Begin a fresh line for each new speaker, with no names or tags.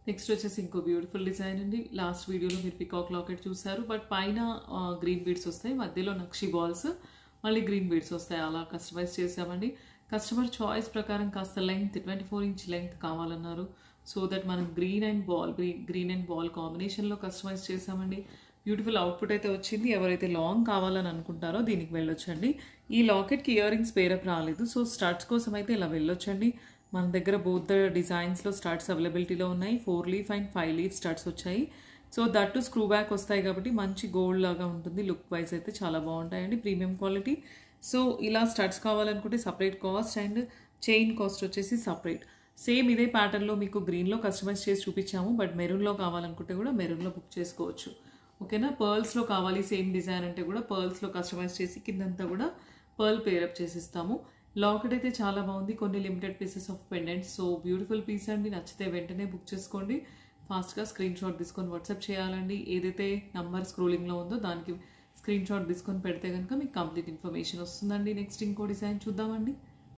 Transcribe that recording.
Next వచ్చేసి ఇంకో beautiful design అండి. లాస్ట్ వీడియోలో మీరు పికాక్ లాకెట్ చూసారు, బట్ పైన గ్రీన్ బీడ్స్ వస్తాయి, మధ్యలో నక్షి బాల్స్, మళ్ళీ గ్రీన్ బీడ్స్ వస్తాయి. అలా కస్టమైజ్ చేసామండి. కస్టమర్ చాయిస్ ప్రకారం కాస్త లెంగ్త్ 24 ఇంచ్ లెంగ్త్ కావాలన్నారు. సో దట్ మనం గ్రీన్ అండ్ బాల్ కాంబినేషన్లో కస్టమైజ్ చేసామండి. బ్యూటిఫుల్ అవుట్పుట్ అయితే వచ్చింది. ఎవరైతే లాంగ్ కావాలని అనుకుంటారో దీనికి వెళ్ళొచ్చండి. ఈ లాకెట్కి ఇయర్ రింగ్స్ పేరప్ రాలేదు, సో స్టడ్స్ కోసం అయితే ఇలా వెళ్ళొచ్చండి. మన దగ్గర బోత్ ద డిజైన్స్లో స్టడ్స్ అవైలబిలిటీలో ఉన్నాయి. 4 లీఫ్ అండ్ 5 లీఫ్ స్టడ్స్ వచ్చాయి. సో దట్టు స్క్రూ బ్యాక్ వస్తాయి కాబట్టి మంచి గోల్డ్ లాగా ఉంటుంది. లుక్ వైజ్ అయితే చాలా బాగుంటాయండి, ప్రీమియం క్వాలిటీ. సో ఇలా స్టడ్స్ కావాలనుకుంటే separate cost and chain cost వచ్చేసి సపరేట్. సేమ్ ఇదే ప్యాటర్న్లో మీకు గ్రీన్లో కస్టమైజ్ చేసి చూపించాము, బట్ మెరూన్లో కావాలనుకుంటే కూడా మెరూన్లో బుక్ చేసుకోవచ్చు. ఓకేనా. పర్ల్స్లో కావాలి సేమ్ డిజైన్ అంటే కూడా పర్ల్స్లో కస్టమైజ్ చేసి కిందంతా కూడా పర్ల్ పేరప్ చేసిస్తాము. లాకెట్ అయితే చాలా బాగుంది. కొన్ని limited pieces of pendants. So beautiful piece అండి. నచ్చితే వెంటనే బుక్ చేసుకోండి. ఫాస్ట్గా స్క్రీన్ షాట్ తీసుకొని వాట్సాప్ చేయాలండి. ఏదైతే నంబర్ స్క్రోలింగ్లో ఉందో దానికి స్క్రీన్ షాట్ తీసుకొని పెడితే కనుక మీకు కంప్లీట్ ఇన్ఫర్మేషన్ వస్తుందండి. నెక్స్ట్ ఇంకో డిజైన్ చూద్దామండి.